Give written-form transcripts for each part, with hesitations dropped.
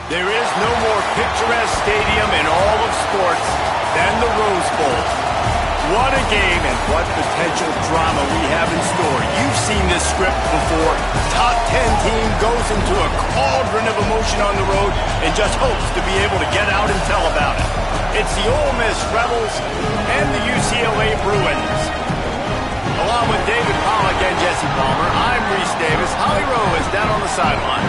There is no more picturesque stadium in all of sports than the Rose Bowl. What a game and what potential drama we have in store. You've seen this script before. Top 10 team goes into a cauldron of emotion on the road and just hopes to be able to get out and tell about it. It's the Ole Miss Rebels and the UCLA Bruins. Along with David Pollack and Jesse Palmer, I'm Reese Davis. Holly Rowe is down on the sideline.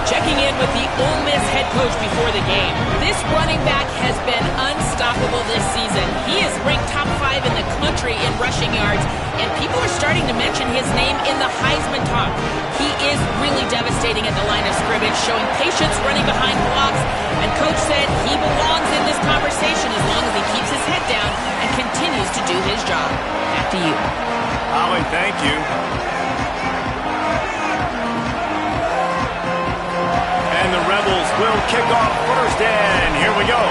Checking in with the Ole Miss head coach before the game. This running back has been unstoppable this season. He is ranked top 5 in the country in rushing yards, and people are starting to mention his name in the Heisman talk. He is really devastating at the line of scrimmage, showing patience running behind blocks, and coach said he belongs in this conversation as long as he keeps his head down and continues to do his job. Back to you. Holly, thank you. And the Rebels will kick off first, and here we go.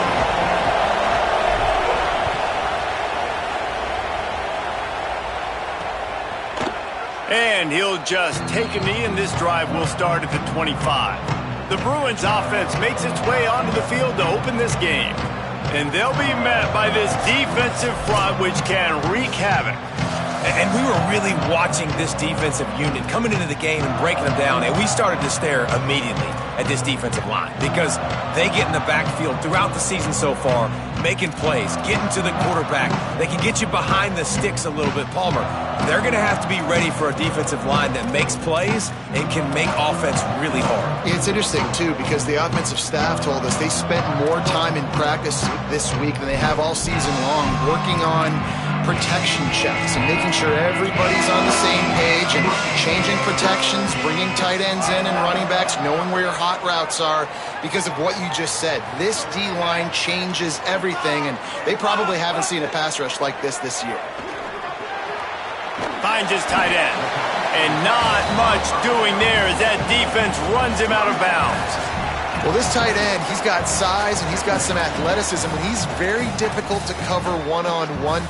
And he'll just take a knee, and this drive will start at the 25. The Bruins offense makes its way onto the field to open this game. And they'll be met by this defensive front, which can wreak havoc. And we were really watching this defensive unit coming into the game and breaking them down, and we started to stare immediately at this defensive line because they get in the backfield throughout the season so far, making plays, getting to the quarterback. They can get you behind the sticks a little bit. Palmer, they're going to have to be ready for a defensive line that makes plays and can make offense really hard. It's interesting, too, because the offensive staff told us they spent more time in practice this week than they have all season long working on protection checks and making sure everybody's on the same page and changing protections, bringing tight ends in and running backs, knowing where your hot routes are because of what you just said. This D-line changes everything, and they probably haven't seen a pass rush like this year. Finds his tight end. And not much doing there as that defense runs him out of bounds. Well, this tight end, he's got size and he's got some athleticism, and he's very difficult to cover one-on-one.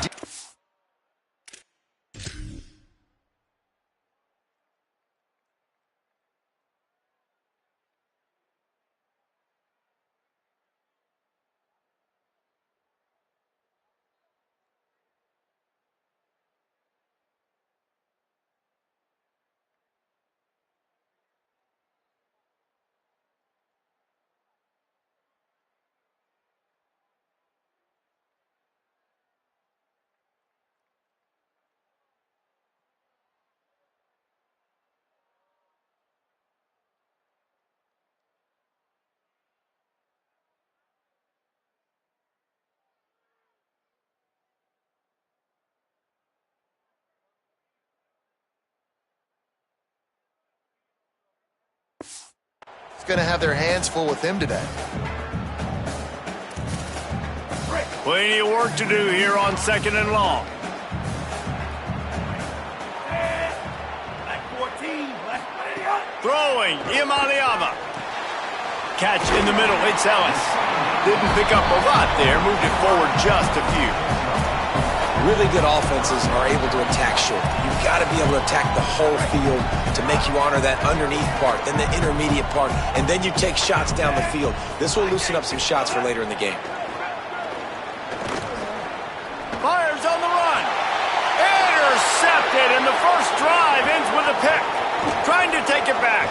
Going to have their hands full with him today. Plenty of work to do here on 2nd and long. Throwing, Imaliama. Catch in the middle, it's Ellis. Didn't pick up a lot there, moved it forward just a few. Really good offenses are able to attack short. You've got to be able to attack the whole field to make you honor that underneath part, then the intermediate part, and then you take shots down the field. This will loosen up some shots for later in the game. Fires on the run. Intercepted, and the first drive ends with a pick. Trying to take it back.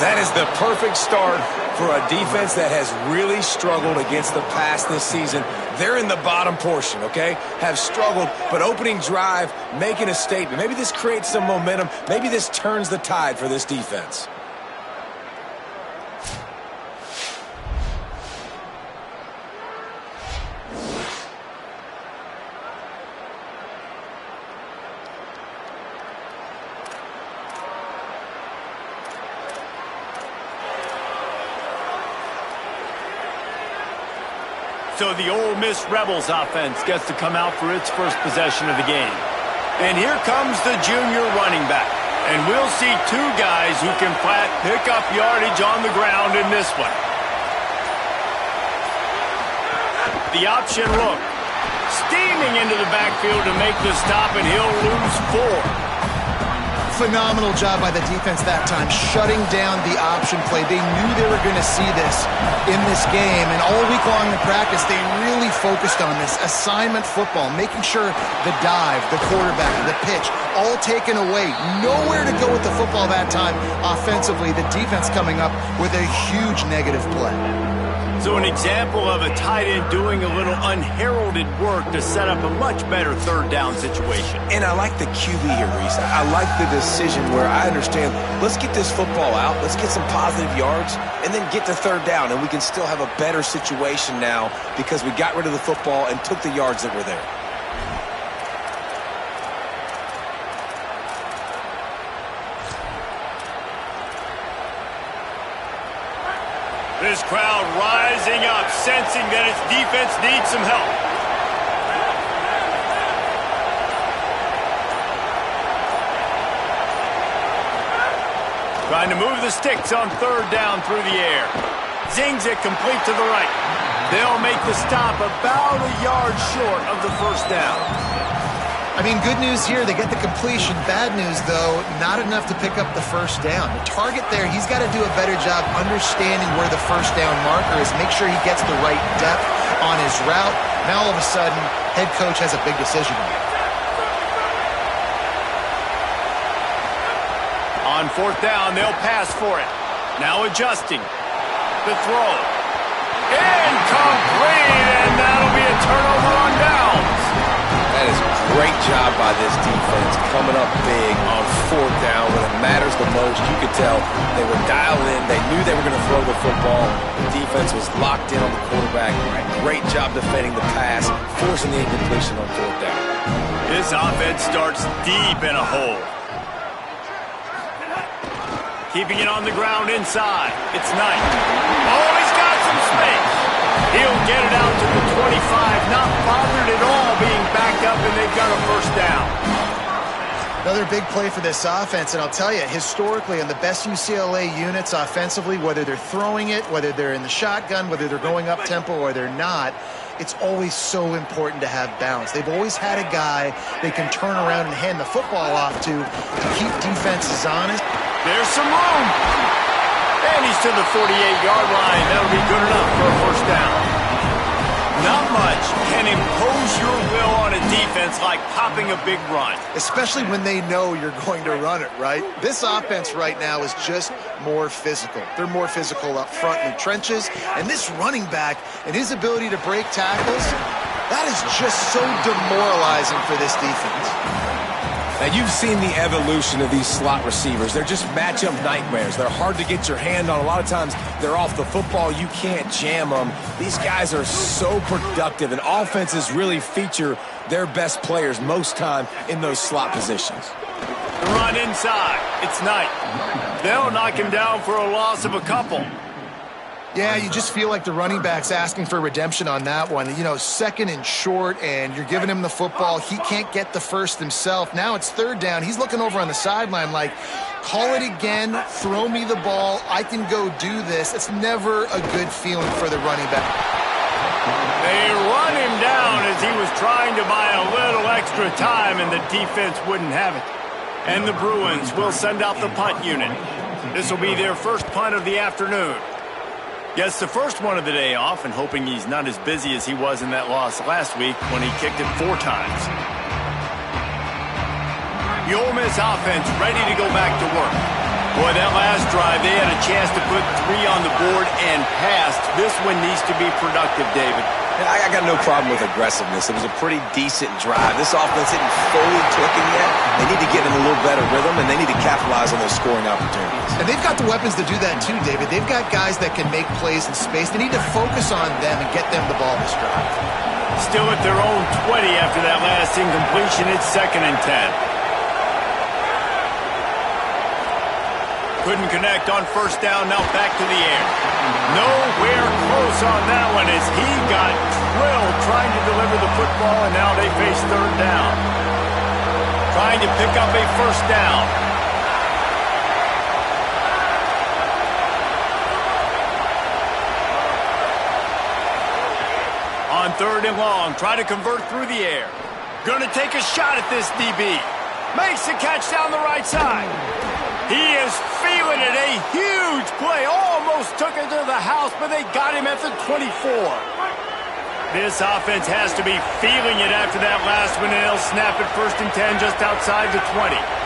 That is the perfect start for a defense that has really struggled against the pass this season. They're in the bottom portion, okay? Have struggled, but opening drive, making a statement. Maybe this creates some momentum. Maybe this turns the tide for this defense. So the Ole Miss Rebels offense gets to come out for its first possession of the game. And here comes the junior running back. And we'll see two guys who can flat pick up yardage on the ground in this one. The option look. Steaming into the backfield to make the stop, and he'll lose 4. Phenomenal job by the defense that time, shutting down the option play. They knew they were going to see this in this game, and all week long in practice, they really focused on this assignment football, making sure the dive, the quarterback, the pitch, all taken away. Nowhere to go with the football that time offensively. The defense coming up with a huge negative play. So an example of a tight end doing a little unheralded work to set up a much better third down situation. And I like the QB here, Reese. I like the decision where I understand, let's get this football out, let's get some positive yards, and then get to third down, and we can still have a better situation now because we got rid of the football and took the yards that were there. This crowd rising up, sensing that its defense needs some help. Trying to move the sticks on third down through the air. Zings it complete to the right. They'll make the stop about a yard short of the first down. I mean, good news here, they get the completion. Bad news, though, not enough to pick up the first down. The target there, he's got to do a better job understanding where the first down marker is, make sure he gets the right depth on his route. Now, all of a sudden, head coach has a big decision. On fourth down, they'll pass for it. Now adjusting. The throw. Incomplete, and that'll be a turnover on downs. That is a great job by this defense, coming up big on fourth down when it matters the most. You could tell they were dialed in. They knew they were going to throw the football. The defense was locked in on the quarterback. Great job defending the pass, forcing the incompletion on fourth down. This offense starts deep in a hole. Keeping it on the ground inside. It's Knight. Oh, he's got some space. He'll get it out to the 25, not bothered at all being backed up, and they've got a first down. Another big play for this offense, and I'll tell you, historically, on the best UCLA units offensively, whether they're throwing it, whether they're in the shotgun, whether they're going up tempo or they're not, it's always so important to have balance. They've always had a guy they can turn around and hand the football off to keep defenses honest. There's some room. And he's to the 48-yard line. That'll be good enough for a first down. Not much can impose your will on a defense like popping a big run. Especially when they know you're going to run it, right? This offense right now is just more physical. They're more physical up front in the trenches. And this running back and his ability to break tackles, that is just so demoralizing for this defense. Now, you've seen the evolution of these slot receivers. They're just matchup nightmares. They're hard to get your hand on. A lot of times, they're off the football. You can't jam them. These guys are so productive, and offenses really feature their best players most time in those slot positions. The run inside. It's Knight. They'll knock him down for a loss of a couple. Yeah, you just feel like the running back's asking for redemption on that one. You know, second and short, and you're giving him the football. He can't get the first himself. Now it's third down. He's looking over on the sideline like, call it again, throw me the ball, I can go do this. It's never a good feeling for the running back. They run him down as he was trying to buy a little extra time, and the defense wouldn't have it. And the Bruins will send out the punt unit. This will be their first punt of the afternoon. Gets the first one of the day off, and hoping he's not as busy as he was in that loss last week when he kicked it 4 times. The Ole Miss offense ready to go back to work. Boy, that last drive, they had a chance to put 3 on the board and passed. This one needs to be productive, David. I got no problem with aggressiveness. It was a pretty decent drive. This offense isn't fully clicking yet. They need to get in a little better rhythm, and they need to capitalize on those scoring opportunities. And they've got the weapons to do that too, David. They've got guys that can make plays in space. They need to focus on them and get them the ball this drive. Still at their own 20 after that last incompletion. It's 2nd and 10. Couldn't connect on first down, now back to the air. Nowhere close on that one as he got drilled trying to deliver the football, and now they face third down. Trying to pick up a first down. On 3rd and long, try to convert through the air. Gonna take a shot at this DB. Makes the catch down the right side. He is feeling it. A huge play. Almost took it to the house, but they got him at the 24. This offense has to be feeling it after that last one, and they'll snap it 1st and 10 just outside the 20.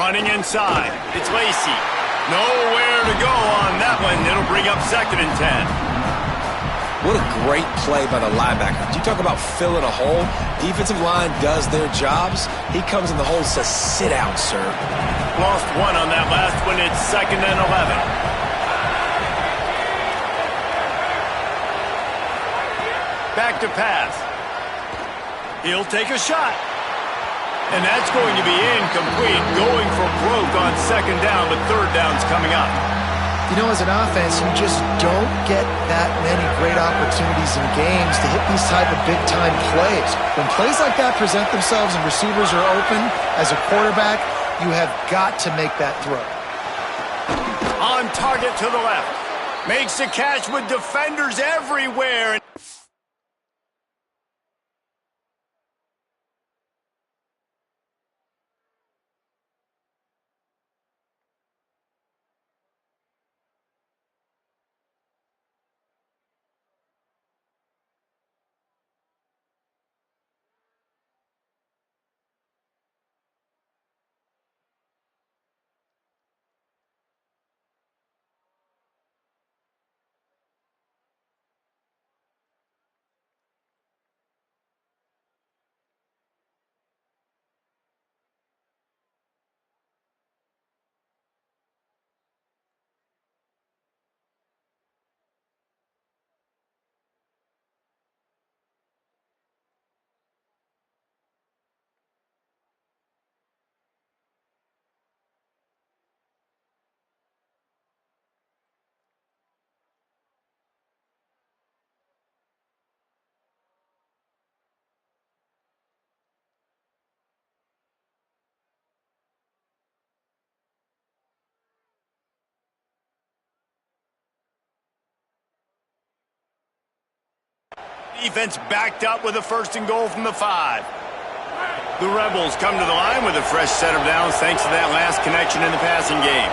Running inside. It's Lacey. Nowhere to go on that one. It'll bring up 2nd and 10. What a great play by the linebacker. You talk about filling a hole. Defensive line does their jobs. He comes in the hole and says, sit down, sir. Lost 1 on that last one. It's 2nd and 11. Back to pass. He'll take a shot. And that's going to be incomplete. Going for broke on 2nd down, but 3rd down's coming up. You know, as an offense, you just don't get that many great opportunities in games to hit these type of big-time plays. When plays like that present themselves and receivers are open, as a quarterback, you have got to make that throw. On target to the left. Makes the catch with defenders everywhere. Defense backed up with a 1st and goal from the 5. The Rebels come to the line with a fresh set of downs thanks to that last connection in the passing game.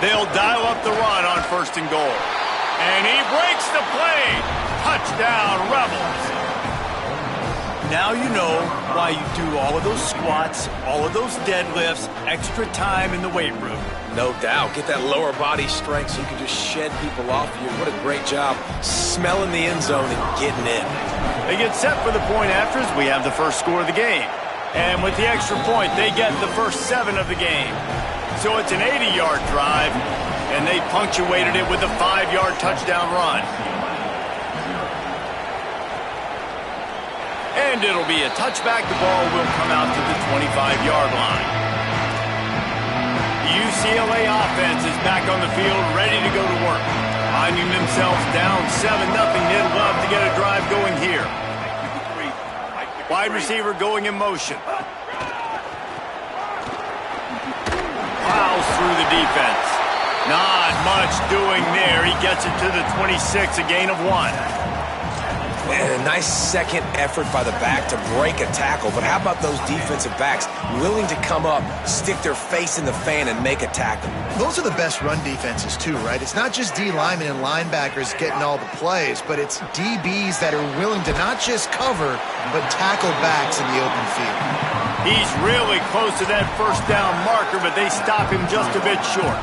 They'll dial up the run on 1st and goal. And he breaks the play. Touchdown, Rebels. Now you know why you do all of those squats, all of those deadlifts, extra time in the weight room. No doubt. Get that lower body strength so you can just shed people off you. What a great job smelling the end zone and getting in. They get set for the point afters. We have the first score of the game. And with the extra point, they get the first 7 of the game. So it's an 80-yard drive, and they punctuated it with a 5-yard touchdown run. And it'll be a touchback. The ball will come out to the 25-yard line. The UCLA offense is back on the field, ready to go to work. Finding themselves down 7-0, they'd love to get a drive going here. Wide receiver going in motion. Plows through the defense. Not much doing there. He gets it to the 26, a gain of 1. And a nice second effort by the back to break a tackle. But how about those defensive backs willing to come up, stick their face in the fan, and make a tackle? Those are the best run defenses, too, right? It's not just D linemen and linebackers getting all the plays, but it's DBs that are willing to not just cover, but tackle backs in the open field. He's really close to that first down marker, but they stop him just a bit short.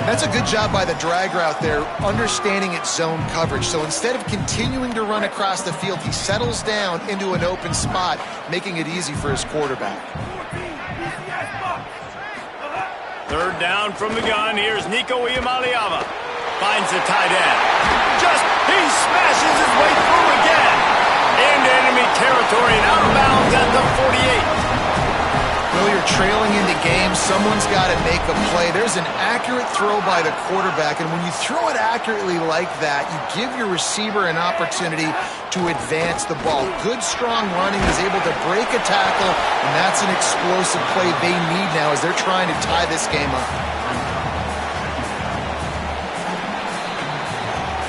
That's a good job by the drag route there, understanding its zone coverage. So instead of continuing to run across the field, he settles down into an open spot, making it easy for his quarterback. 3rd down from the gun. Here's Nico Iamaleava. Finds the tight end. He smashes his way through again. Into enemy territory and out of bounds at the 48. Well, you're trailing into games. Someone's got to make a play. There's an accurate throw by the quarterback, and when you throw it accurately like that, you give your receiver an opportunity to advance the ball. Good, strong running. He's able to break a tackle, and that's an explosive play they need now as they're trying to tie this game up.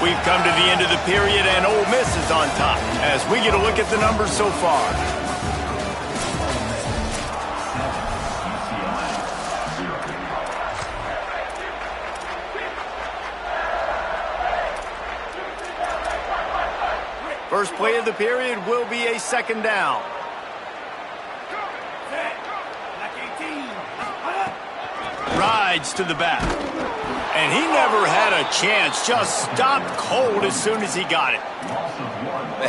We've come to the end of the period, and Ole Miss is on top as we get a look at the numbers so far. First play of the period will be a second down. Rides to the back. And he never had a chance. Just stopped cold as soon as he got it.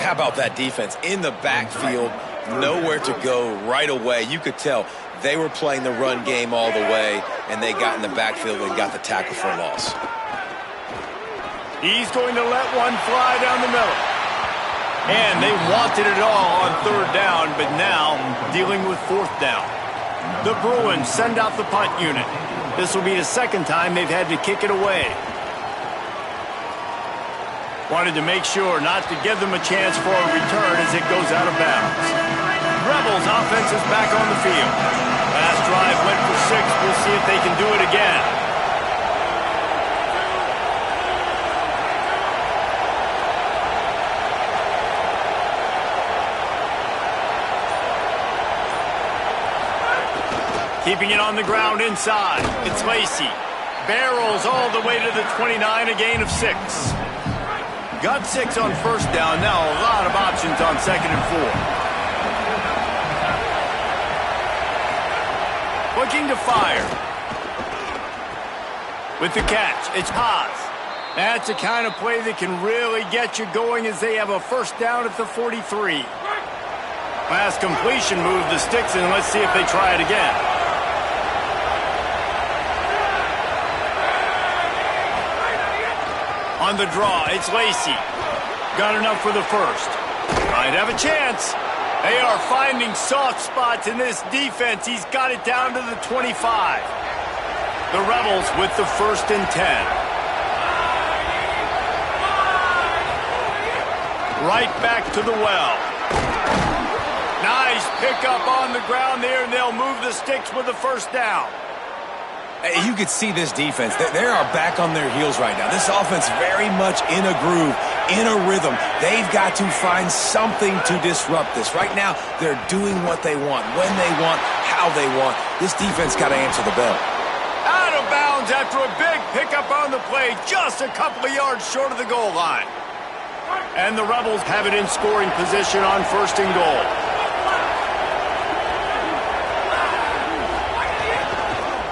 How about that defense? In the backfield, nowhere to go right away. You could tell they were playing the run game all the way, and they got in the backfield and got the tackle for a loss. He's going to let one fly down the middle. And they wanted it all on third down, but now dealing with fourth down. The Bruins send out the punt unit. This will be the second time they've had to kick it away. Wanted to make sure not to give them a chance for a return as it goes out of bounds. Rebels offense is back on the field. Last drive went for 6. We'll see if they can do it again. Keeping it on the ground inside. It's Lacey. Barrels all the way to the 29, a gain of 6. Got 6 on first down. Now a lot of options on second and 4. Looking to fire. With the catch, it's Haas. That's the kind of play that can really get you going as they have a first down at the 43. Last completion moved the sticks in. Let's see if they try it again. On the draw, it's Lacey. Got enough for the first. Might have a chance. They are finding soft spots in this defense. He's got it down to the 25. The Rebels with the 1st and 10. Right back to the well. Nice pickup on the ground there, and they'll move the sticks with the first down. You could see this defense. They are back on their heels right now. This offense very much in a groove, in a rhythm. They've got to find something to disrupt this. Right now, they're doing what they want, when they want, how they want. This defense got to answer the bell. Out of bounds after a big pickup on the play, just a couple of yards short of the goal line. And the Rebels have it in scoring position on 1st and goal.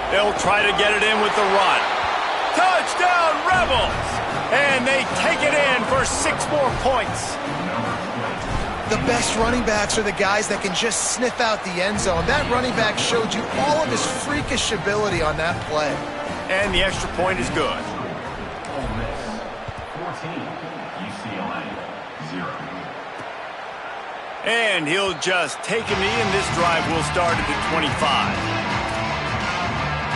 They'll try to get it in with the run. Touchdown, Rebels! And they take it in for 6 more points. The best running backs are the guys that can just sniff out the end zone. That running back showed you all of his freakish ability on that play. And the extra point is good. Ole Miss 14, UCLA 0. And he'll just take a knee, and this drive will start at the 25.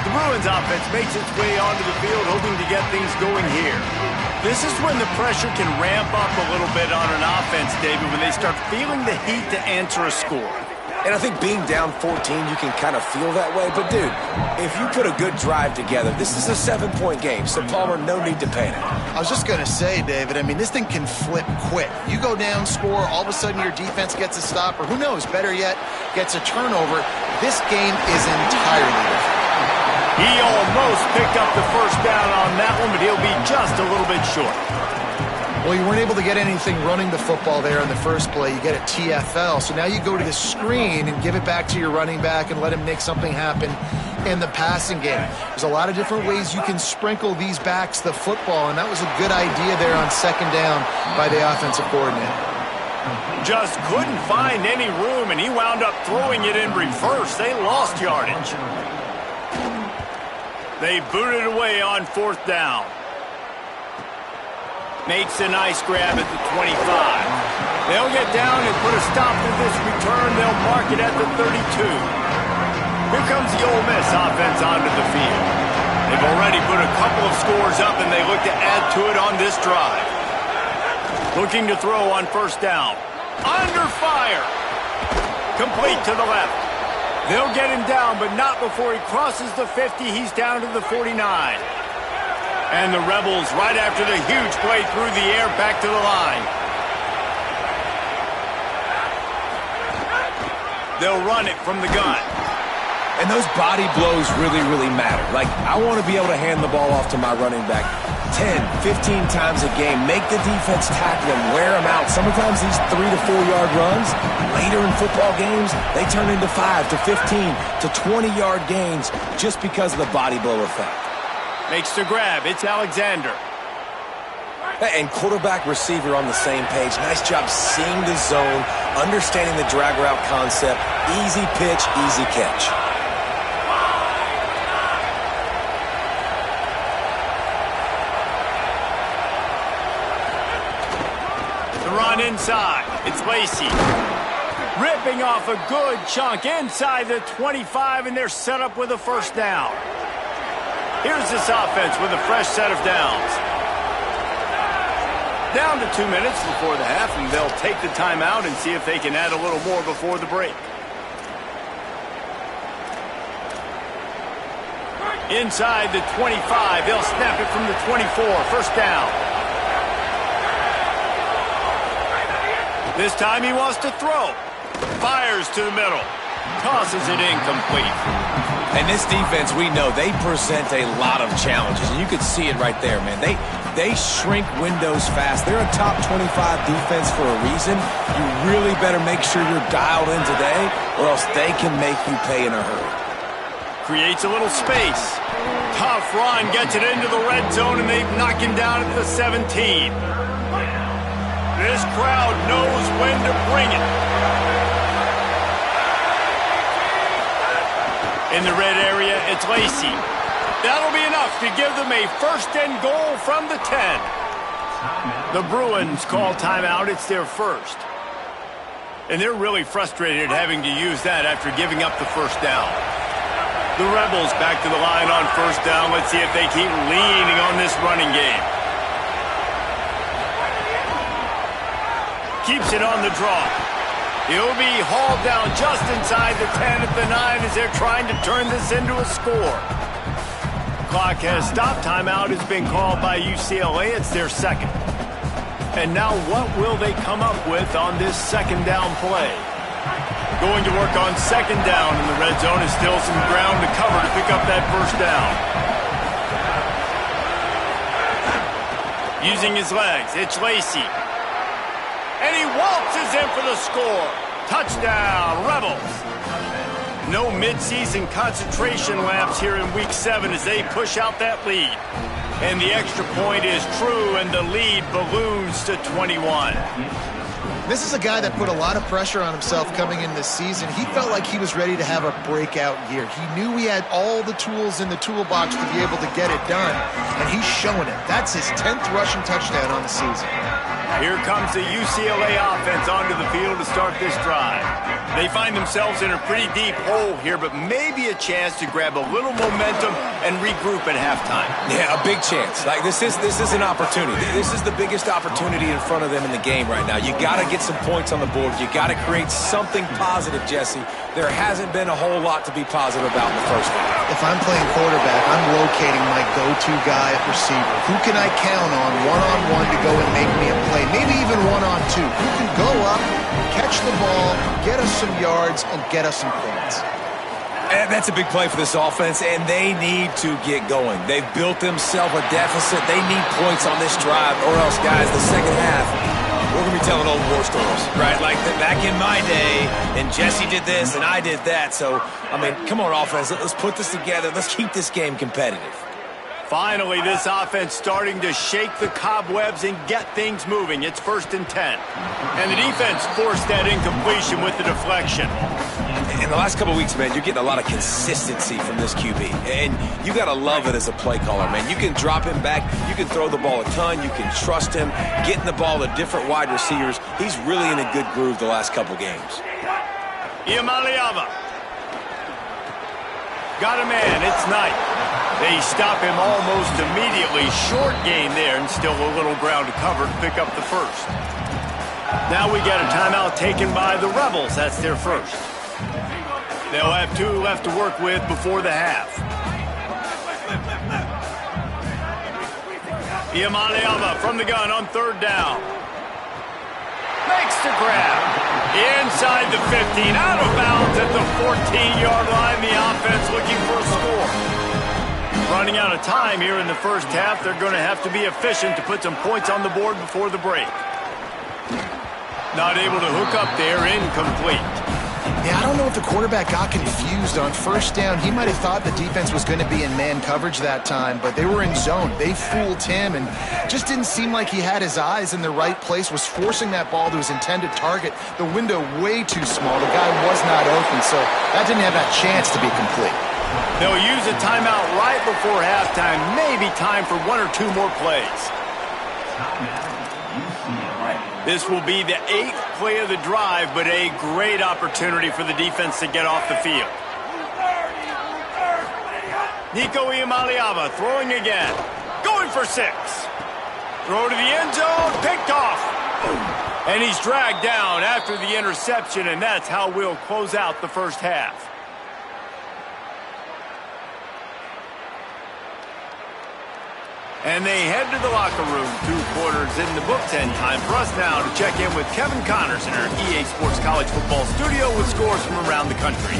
The Bruins offense makes its way onto the field, hoping to get things going here. This is when the pressure can ramp up a little bit on an offense, David, when they start feeling the heat to answer a score. And I think being down 14, you can kind of feel that way. But, dude, if you put a good drive together, this is a 7-point game, so, Palmer, no need to panic. I was just going to say, David, I mean, this thing can flip quick. You go down, score, all of a sudden your defense gets a stop, or who knows, better yet, gets a turnover. This game is entirely different. He almost picked up the first down on that one, but he'll be just a little bit short. Well, you weren't able to get anything running the football there in the first play. You get a TFL. So now you go to the screen and give it back to your running back and let him make something happen in the passing game. There's a lot of different ways you can sprinkle these backs the football, and that was a good idea there on second down by the offensive coordinator. Just couldn't find any room, and he wound up throwing it in reverse. They lost yardage. They booted away on 4th down. Makes a nice grab at the 25. They'll get down and put a stop to this return. They'll mark it at the 32. Here comes the Ole Miss offense onto the field. They've already put a couple of scores up, and they look to add to it on this drive. Looking to throw on 1st down. Under fire. Complete to the left. They'll get him down, but not before he crosses the 50. He's down to the 49. And the Rebels, right after the huge play through the air, back to the line. They'll run it from the gun. And those body blows really, really matter. Like, I want to be able to hand the ball off to my running back 10, 15 times a game. Make the defense tackle them, wear them out. Sometimes these 3 to 4 yard runs, later in football games, they turn into 5 to 15 to 20 yard gains just because of the body blow effect. Makes the grab. It's Alexander. And quarterback receiver on the same page. Nice job seeing the zone, understanding the drag route concept. Easy pitch, easy catch. The run inside. It's Lacey. Ripping off a good chunk inside the 25, and they're set up with a first down. Here's this offense with a fresh set of downs. Down to 2 minutes before the half, and they'll take the timeout and see if they can add a little more before the break. Inside the 25, they'll snap it from the 24. First down. This time he wants to throw. Fires to the middle. Tosses it incomplete. And this defense, we know, they present a lot of challenges. And you could see it right there, man. They shrink windows fast. They're a top 25 defense for a reason. You really better make sure you're dialed in today, or else they can make you pay in a hurry. Creates a little space. Tough run, gets it into the red zone, and they knock him down at the 17. This crowd knows when to bring it. In the red area, it's Lacey. That'll be enough to give them a first and goal from the 10. The Bruins call timeout. It's their first. And they're really frustrated having to use that after giving up the first down. The Rebels back to the line on first down. Let's see if they keep leaning on this running game. Keeps it on the draw. He'll be hauled down just inside the 10 at the 9 as they're trying to turn this into a score. Clock has stopped. Timeout has been called by UCLA. It's their second. And now what will they come up with on this second down play? Going to work on second down in the red zone is still some ground to cover to pick up that first down. Using his legs, it's Lacey. And he waltzes in for the score. Touchdown, Rebels. No mid-season concentration laps here in Week 7 as they push out that lead. And the extra point is true, and the lead balloons to 21. This is a guy that put a lot of pressure on himself coming in this season. He felt like he was ready to have a breakout year. He knew he had all the tools in the toolbox to be able to get it done, and he's showing it. That's his 10th rushing touchdown on the season. Here comes the UCLA offense onto the field to start this drive. They find themselves in a pretty deep hole here, but maybe a chance to grab a little momentum and regroup at halftime. Yeah, a big chance. Like this is an opportunity. This is the biggest opportunity in front of them in the game right now. You got to get some points on the board. You got to create something positive, Jesse. There hasn't been a whole lot to be positive about in the first half. If I'm playing quarterback, I'm locating my go-to guy at receiver. Who can I count on one-on-one to go and make me a play? Maybe even one-on-two. Who can go up, catch the ball, get us some yards, and get us some points? And that's a big play for this offense, and they need to get going. They've built themselves a deficit. They need points on this drive, or else, guys, the second half, we're going to be telling old war stories, right? Like back in my day, and Jesse did this, and I did that. So, I mean, come on, offense. Let's put this together. Let's keep this game competitive. Finally, this offense starting to shake the cobwebs and get things moving. It's 1st and 10. And the defense forced that incompletion with the deflection. In the last couple of weeks, man, you're getting a lot of consistency from this QB. And you got to love it as a play caller, man. You can drop him back. You can throw the ball a ton. You can trust him. Getting the ball to different wide receivers. He's really in a good groove the last couple games. Iamaleava. Got a man. It's Knight. They stop him almost immediately. Short gain there, and still a little ground to cover to pick up the first. Now we get a timeout taken by the Rebels. That's their first. They'll have 2 left to work with before the half. Iamaleava from the gun on 3rd down. Makes the grab. Inside the 15, out of bounds at the 14-yard line. The offense looking for a score. Running out of time here in the first half. They're going to have to be efficient to put some points on the board before the break. Not able to hook up there, incomplete. Yeah, I don't know if the quarterback got confused on first down. He might have thought the defense was going to be in man coverage that time, but they were in zone. They fooled him and just didn't seem like he had his eyes in the right place, was forcing that ball to his intended target. The window way too small. The guy was not open, so that didn't have that chance to be complete. They'll use a timeout right before halftime. Maybe time for one or two more plays. This will be the 8th play of the drive, but a great opportunity for the defense to get off the field. Nico Iamaleava throwing again. Going for 6. Throw to the end zone, picked off. And he's dragged down after the interception, and that's how we'll close out the first half. And they head to the locker room. 2 quarters in the books, and time for us now to check in with Kevin Connors in our EA Sports College Football Studio with scores from around the country.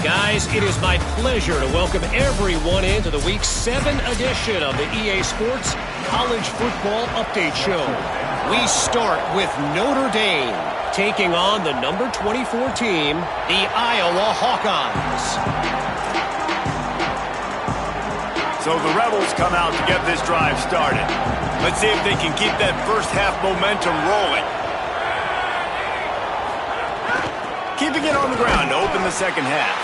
Guys, it is my pleasure to welcome everyone into the Week 7 edition of the EA Sports College Football Update Show. We start with Notre Dame taking on the number 24 team, the Iowa Hawkeyes. So the Rebels come out to get this drive started. Let's see if they can keep that first half momentum rolling. Keeping it on the ground to open the second half.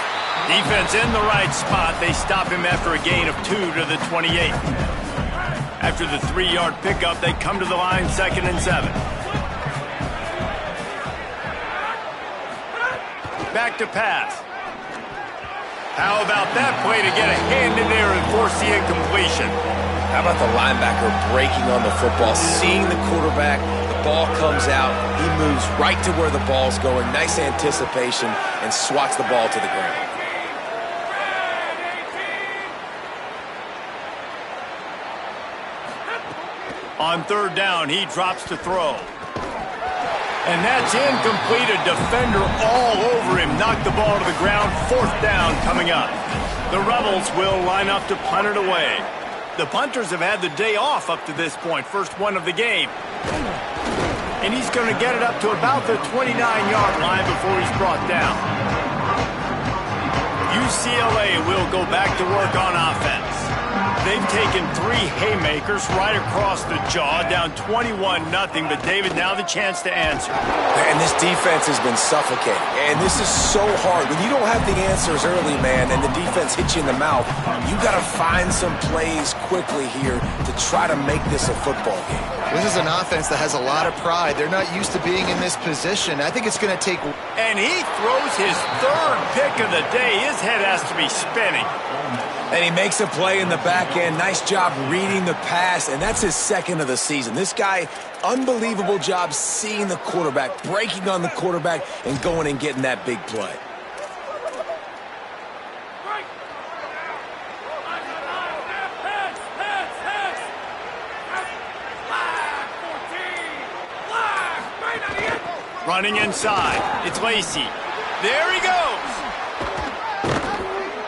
Defense in the right spot. They stop him after a gain of 2 to the 28. After the 3-yard pickup, they come to the line 2nd and 7. Back to pass. How about that play to get a hand in there and force the incompletion? How about the linebacker breaking on the football, seeing the quarterback, the ball comes out, he moves right to where the ball's going, nice anticipation, and swats the ball to the ground. On 3rd down, he drops to throw. And that's incomplete. A defender all over him. Knocked the ball to the ground. 4th down coming up. The Rebels will line up to punt it away. The punters have had the day off up to this point. First one of the game. And he's going to get it up to about the 29-yard line before he's brought down. UCLA will go back to work on offense. They've taken 3 haymakers right across the jaw, down 21-0. But, David, now the chance to answer. And this defense has been suffocating. And this is so hard. When you don't have the answers early, man, and the defense hits you in the mouth, you got to find some plays quickly here to try to make this a football game. This is an offense that has a lot of pride. They're not used to being in this position. I think it's going to take... And he throws his 3rd pick of the day. His head has to be spinning. And he makes a play in the back end. Nice job reading the pass, and that's his 2nd of the season. This guy, unbelievable job seeing the quarterback, breaking on the quarterback, and going and getting that big play. Running inside. It's Lacey. There he goes.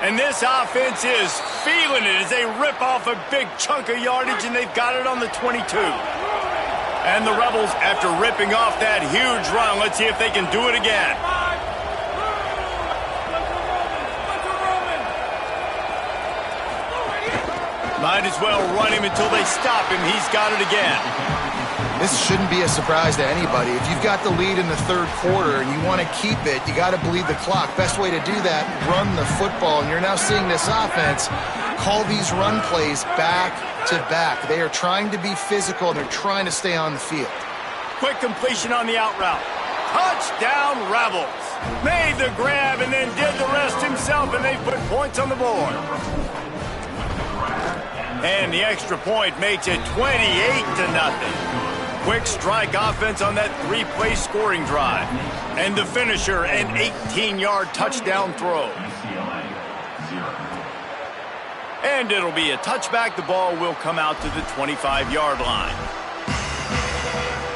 And this offense is feeling it as they rip off a big chunk of yardage, and they've got it on the 22. And the Rebels, after ripping off that huge run, let's see if they can do it again. Might as well run him until they stop him. He's got it again. This shouldn't be a surprise to anybody. If you've got the lead in the 3rd quarter and you want to keep it, you got to bleed the clock. Best way to do that, run the football. And you're now seeing this offense call these run plays back to back. They are trying to be physical, and they're trying to stay on the field. Quick completion on the out route. Touchdown, Rebels. Made the grab and then did the rest himself, and they put points on the board. And the extra point makes it 28-0. Quick strike offense on that 3-play scoring drive. And the finisher, an 18-yard touchdown throw. And it'll be a touchback. The ball will come out to the 25-yard line.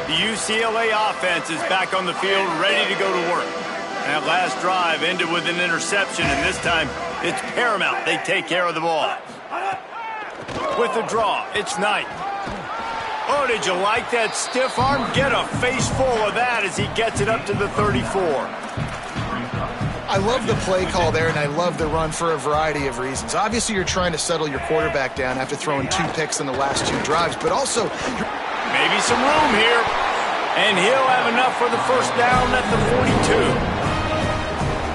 The UCLA offense is back on the field, ready to go to work. That last drive ended with an interception, and this time it's paramount they take care of the ball. With the draw, it's Knight. Oh, did you like that stiff arm? Get a face full of that as he gets it up to the 34. I love the play call there, and I love the run for a variety of reasons. Obviously, you're trying to settle your quarterback down after throwing 2 picks in the last 2 drives, but also maybe some room here, and he'll have enough for the first down at the 42.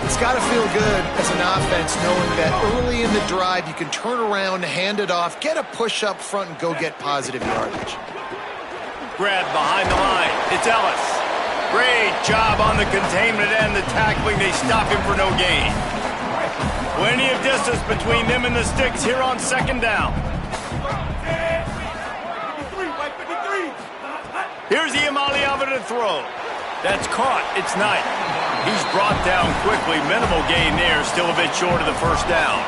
It's got to feel good as an offense knowing that early in the drive you can turn around, hand it off, get a push up front, and go get positive yardage. Grab behind the line. It's Ellis. Great job on the containment and the tackling. They stop him for no gain. Plenty of distance between them and the sticks here on second down. Here's Iamaleava to throw. That's caught. It's Knight. He's brought down quickly. Minimal gain there. Still a bit short of the first down.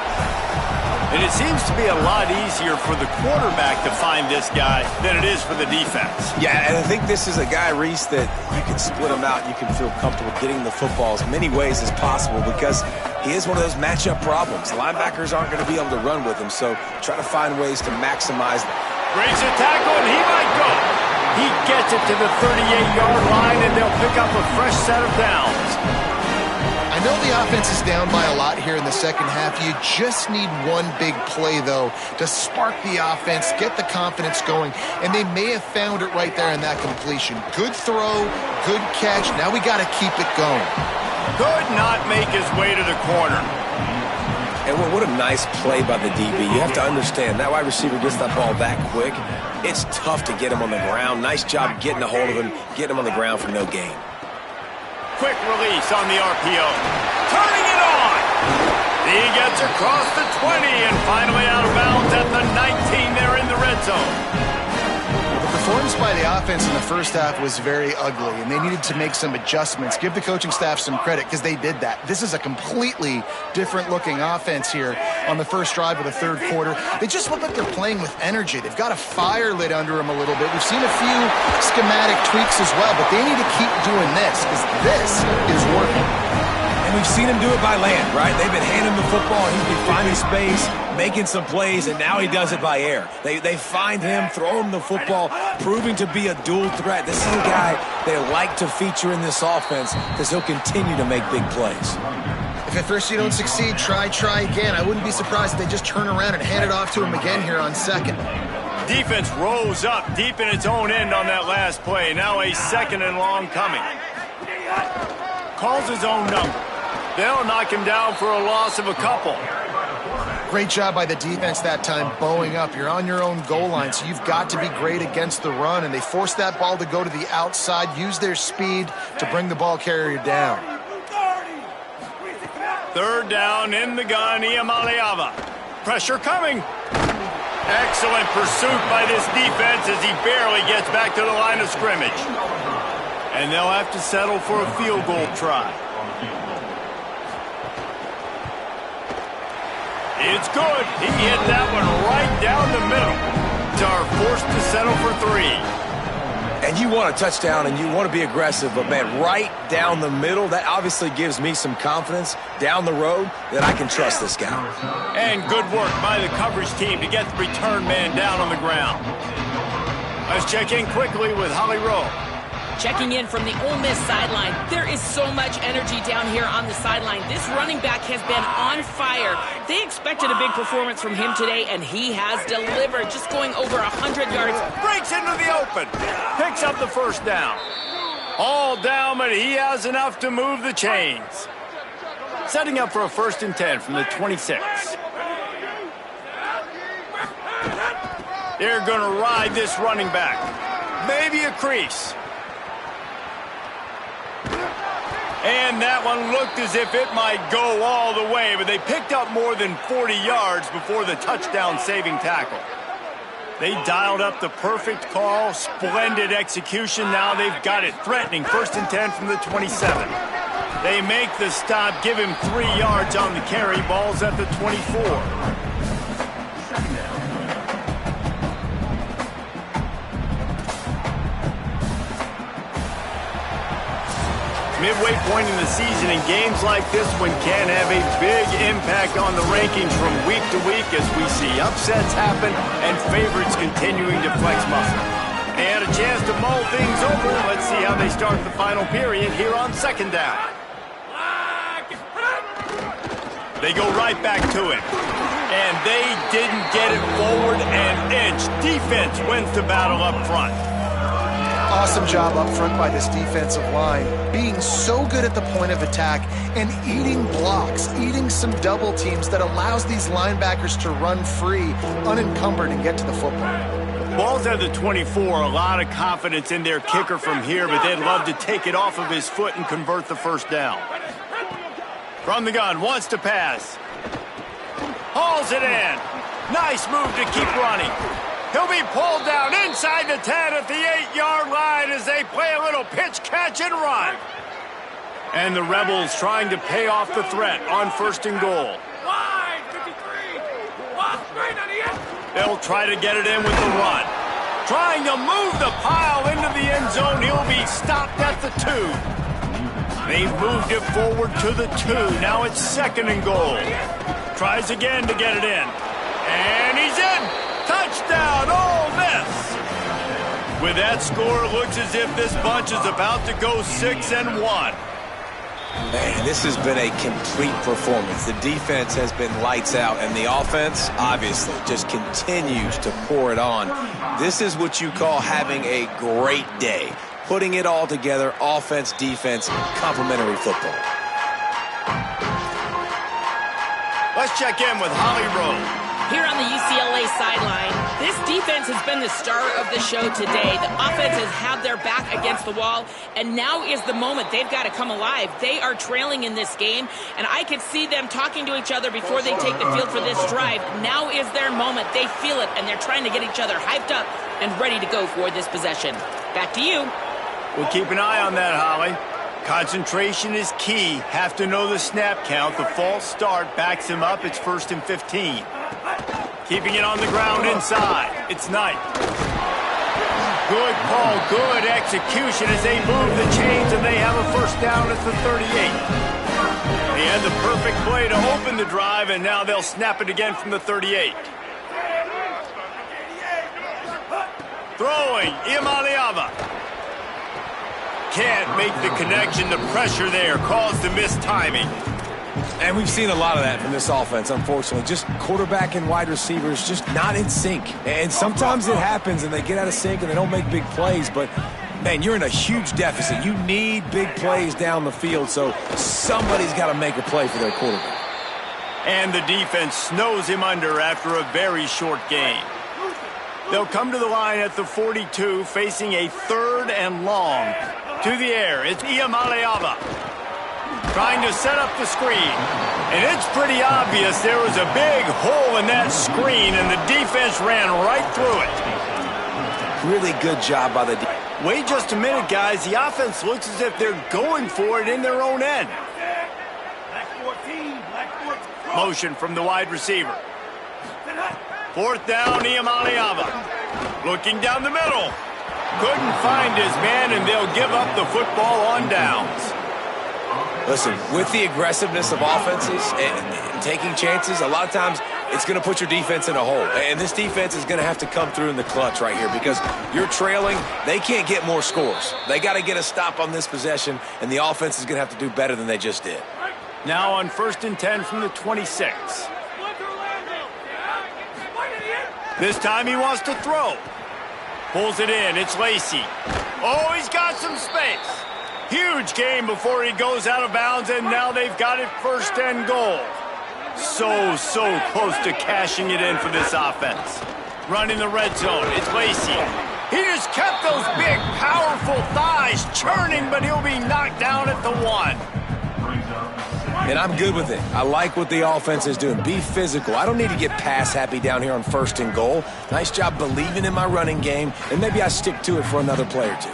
And it seems to be a lot easier for the quarterback to find this guy than it is for the defense. Yeah, and I think this is a guy, Reese, that you can split him out. You can feel comfortable getting the football as many ways as possible because he is one of those matchup problems. Linebackers aren't going to be able to run with him, so try to find ways to maximize that. Breaks a tackle, and he might go. He gets it to the 38-yard line, and they'll pick up a fresh set of downs. I know the offense is down by a lot here in the second half. You just need one big play, though, to spark the offense, get the confidence going, and they may have found it right there in that completion. Good throw, good catch. Now we got to keep it going. Could not make his way to the corner. And what a nice play by the DB. You have to understand, that wide receiver gets that ball that quick. It's tough to get him on the ground. Nice job getting a hold of him, getting him on the ground for no gain. Quick release on the RPO. Turning it on. He gets across the 20 and finally out of bounds at the 19 there in the red zone. The performance by the offense in the first half was very ugly, and they needed to make some adjustments. Give the coaching staff some credit because they did that. This is a completely different-looking offense here on the first drive of the third quarter. They just look like they're playing with energy. They've got a fire lit under them a little bit. We've seen a few schematic tweaks as well, but they need to keep doing this because this is working. And we've seen him do it by land, right? They've been handing him the football, and he's been finding space, making some plays, and now he does it by air. They find him, throw him the football, proving to be a dual threat. This is a guy they like to feature in this offense because he'll continue to make big plays. If at first you don't succeed, try again. I wouldn't be surprised if they just turn around and hand it off to him again here on second. Defense rose up deep in its own end on that last play. Now a second and long coming. Calls his own number. They'll knock him down for a loss of a couple. Great job by the defense that time, bowing up. You're on your own goal line, so you've got to be great against the run, and they forced that ball to go to the outside, use their speed to bring the ball carrier down. Third down in the gun, Iamaleava. Pressure coming. Excellent pursuit by this defense as he barely gets back to the line of scrimmage. And they'll have to settle for a field goal try. It's good. He hit that one right down the middle. Are forced to settle for 3. And you want a touchdown and you want to be aggressive, but man, right down the middle, that obviously gives me some confidence down the road that I can trust this guy. And good work by the coverage team to get the return man down on the ground. Let's check in quickly with Holly Rowe. Checking in from the Ole Miss sideline. There is so much energy down here on the sideline. This running back has been on fire. They expected a big performance from him today, and he has delivered, just going over 100 yards. Breaks into the open. Picks up the first down. All down, but he has enough to move the chains. Setting up for a 1st and 10 from the 26. They're going to ride this running back. Maybe a crease. And that one looked as if it might go all the way, but they picked up more than 40 yards before the touchdown-saving tackle. They dialed up the perfect call, splendid execution. Now they've got it threatening. 1st and 10 from the 27. They make the stop, give him 3 yards on the carry. Ball's at the 24. Midway point in the season, and games like this one can have a big impact on the rankings from week to week as we see upsets happen and favorites continuing to flex muscle. And a chance to mull things over. Let's see how they start the final period here on second down. They go right back to it. And they didn't get it forward an inch. Defense wins the battle up front. Awesome job up front by this defensive line, being so good at the point of attack and eating blocks, eating some double teams that allows these linebackers to run free, unencumbered, and get to the football. Ball's at the 24, a lot of confidence in their kicker from here, but they'd love to take it off of his foot and convert the first down. From the gun, wants to pass. Hauls it in. Nice move to keep running. He'll be pulled down inside the 10 at the 8-yard line as they play a little pitch, catch, and run. And the Rebels trying to pay off the threat on first and goal. Wide, 53. Wide, straight on the end. They'll try to get it in with the run. Trying to move the pile into the end zone. He'll be stopped at the 2. They've moved it forward to the 2. Now it's second and goal. Tries again to get it in. And he's in. Touchdown, Ole Miss. With that score, it looks as if this bunch is about to go 6-1. Man, this has been a complete performance. The defense has been lights out, and the offense, obviously, just continues to pour it on. This is what you call having a great day. Putting it all together, offense, defense, complementary football. Let's check in with Holly Rowe. Here on the UCLA sideline, this defense has been the star of the show today. The offense has had their back against the wall, and now is the moment they've got to come alive. They are trailing in this game, and I could see them talking to each other before they take the field for this drive. Now is their moment. They feel it, and they're trying to get each other hyped up and ready to go for this possession. Back to you. We'll keep an eye on that, Holly. Concentration is key. Have to know the snap count. The false start backs him up. It's 1st and 15. Keeping it on the ground inside. It's Knight. Good call, good execution as they move the chains, and they have a first down at the 38. They had the perfect play to open the drive, and now they'll snap it again from the 38. Throwing, Iamaleava. Can't make the connection. The pressure there caused the mistiming. And we've seen a lot of that from this offense, unfortunately. Just quarterback and wide receivers just not in sync. And sometimes it happens and they get out of sync and they don't make big plays. But, man, you're in a huge deficit. You need big plays down the field, so somebody's got to make a play for their quarterback. And the defense snows him under after a very short game. They'll come to the line at the 42, facing a 3rd and long. To the air, it's Iamaleava. Trying to set up the screen. And it's pretty obvious there was a big hole in that screen, and the defense ran right through it. Really good job by the defense. Wait just a minute, guys. The offense looks as if they're going for it in their own end. Motion from the wide receiver. 4th down, Iamaleava. Looking down the middle. Couldn't find his man, and they'll give up the football on downs. Listen, with the aggressiveness of offenses and taking chances, a lot of times it's going to put your defense in a hole. And this defense is going to have to come through in the clutch right here because you're trailing. They can't get more scores. They got to get a stop on this possession, and the offense is going to have to do better than they just did. Now on 1st and 10 from the 26. This time he wants to throw. Pulls it in. It's Lacey. Oh, he's got some space. Huge game before he goes out of bounds, and now they've got it 1st and goal. So close to cashing it in for this offense. Running the red zone. It's Lacey. He just kept those big, powerful thighs churning, but he'll be knocked down at the 1. And I'm good with it. I like what the offense is doing. Be physical. I don't need to get pass happy down here on 1st and goal. Nice job believing in my running game, and maybe I stick to it for another play or 2.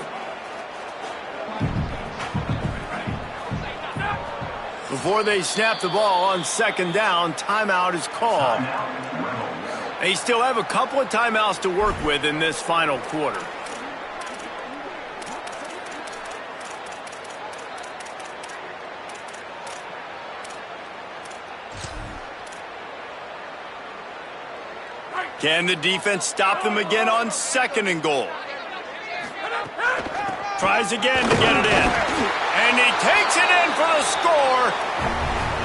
Before they snap the ball on 2nd down, timeout is called. They still have a couple of timeouts to work with in this final quarter. Can the defense stop them again on 2nd and goal? Tries again to get it in. And he takes it in for the score.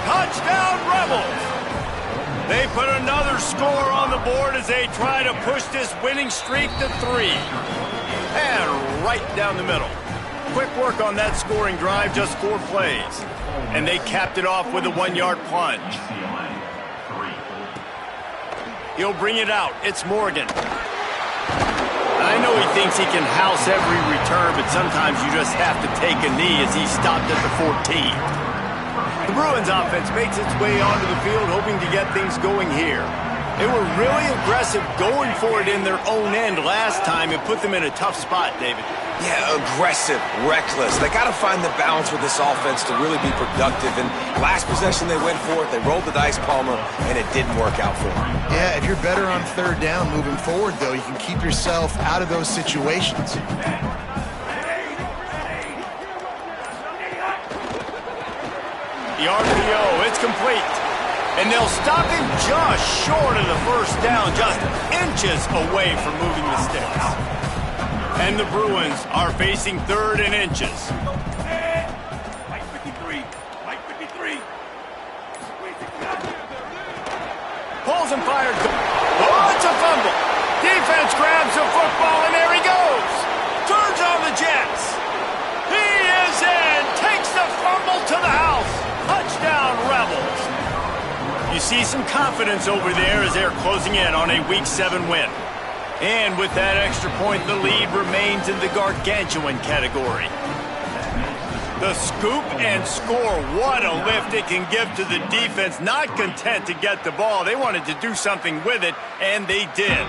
Touchdown, Rebels. They put another score on the board as they try to push this winning streak to 3. And right down the middle. Quick work on that scoring drive, just 4 plays. And they capped it off with a 1-yard plunge. He'll bring it out. It's Morgan. I know he thinks he can house every return, but sometimes you just have to take a knee as he stopped at the 14. The Bruins offense makes its way onto the field, hoping to get things going here. They were really aggressive going for it in their own end last time. It put them in a tough spot, David. Yeah, aggressive, reckless. They got to find the balance with this offense to really be productive. And last possession they went for it, they rolled the dice, Palmer, and it didn't work out for them. Yeah, if you're better on 3rd down moving forward, though, you can keep yourself out of those situations. The RPO, it's complete. And they'll stop him just short of the 1st down, just inches away from moving the sticks. And the Bruins are facing 3rd and inches. Mike 53. Mike 53. Pulls and fires. Oh, it's a fumble. Defense grabs the football, and there he goes. Turns on the Jets. He is in. Takes the fumble to the house. Touchdown, Rebels. You see some confidence over there as they're closing in on a Week 7 win. And with that extra point, the lead remains in the gargantuan category. The scoop and score, what a lift it can give to the defense. Not content to get the ball, they wanted to do something with it, and they did.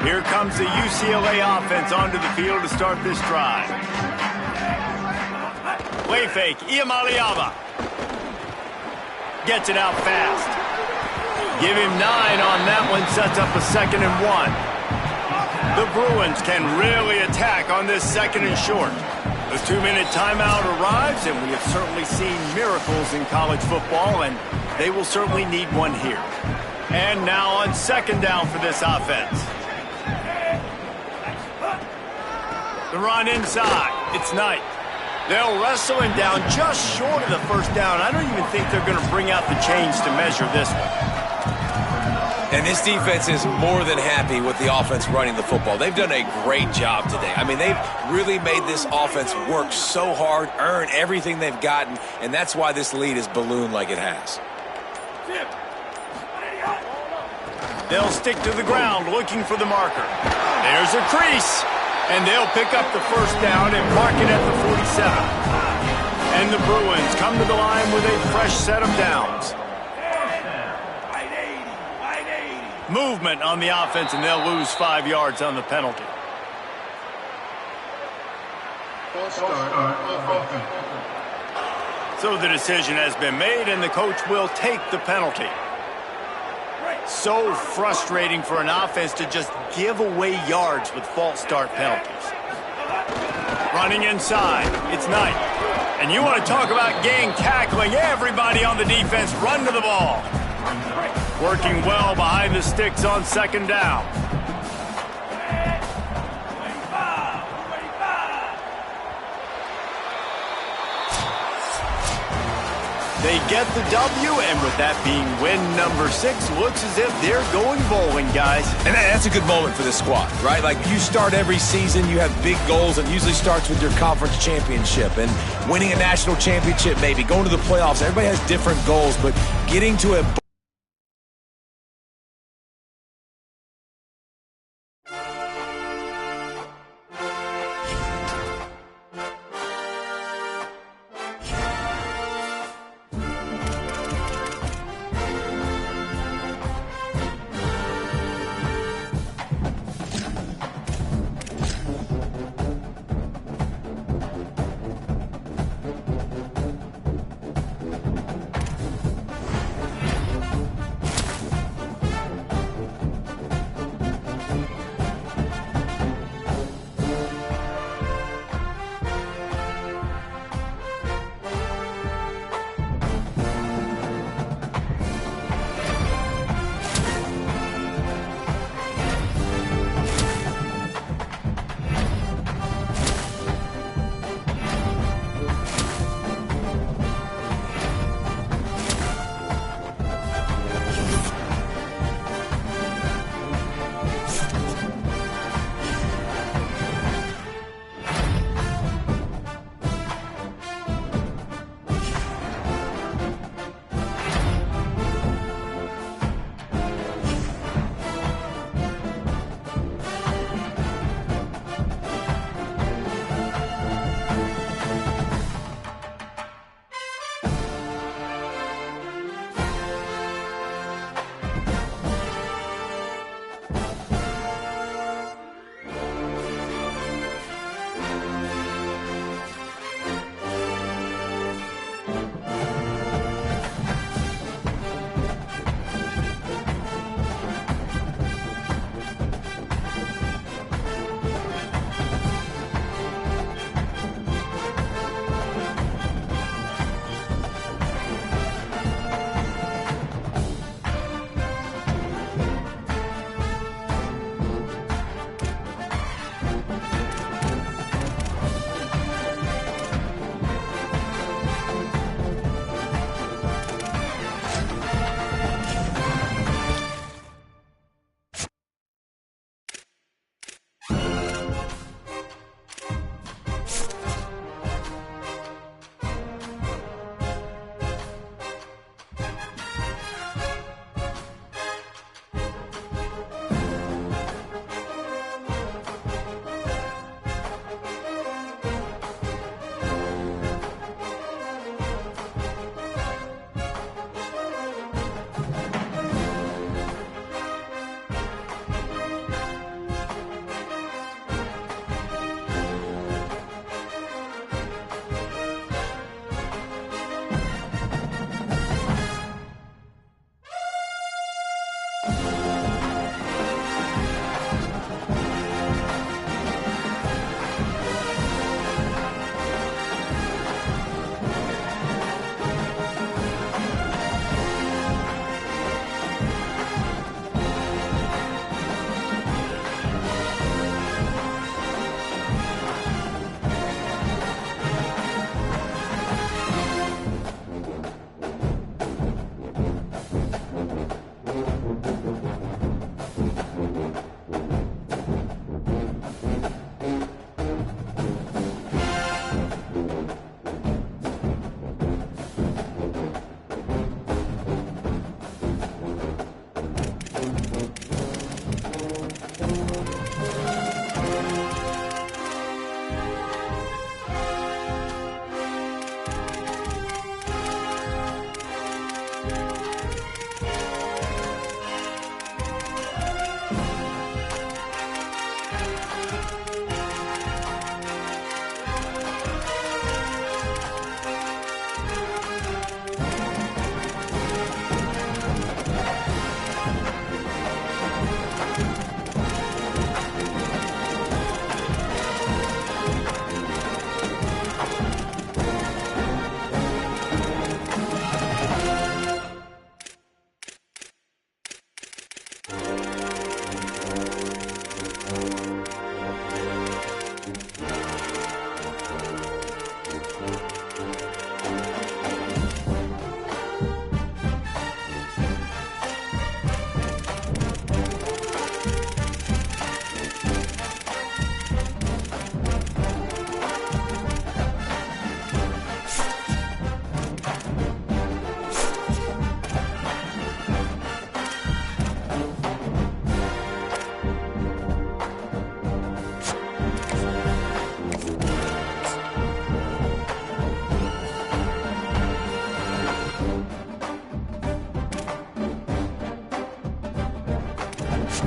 Here comes the UCLA offense onto the field to start this drive. Play fake, Iamaleava. Gets it out fast. Give him 9 on that one, sets up a 2nd and 1. The Bruins can really attack on this 2nd and short. The 2-minute timeout arrives, and we have certainly seen miracles in college football, and they will certainly need one here. And now on 2nd down for this offense. The run inside. It's Knight. They'll wrestle him down just short of the 1st down. I don't even think they're going to bring out the chains to measure this one. And this defense is more than happy with the offense running the football. They've done a great job today. I mean, they've really made this offense work so hard, earn everything they've gotten, and that's why this lead is ballooned like it has. They'll stick to the ground looking for the marker. There's a crease, and they'll pick up the 1st down and mark it at the 47. And the Bruins come to the line with a fresh set of downs. Movement on the offense, and they'll lose 5 yards on the penalty. So the decision has been made, and the coach will take the penalty. So frustrating for an offense to just give away yards with false start penalties. Running inside, it's Knight. And you want to talk about gang tackling, everybody on the defense run to the ball. Working well behind the sticks on 2nd down. They get the W, and with that being win number 6, looks as if they're going bowling, guys. And that's a good moment for this squad, right? Like, you start every season, you have big goals, and usually starts with your conference championship and winning a national championship, maybe going to the playoffs. Everybody has different goals, but getting to a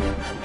it.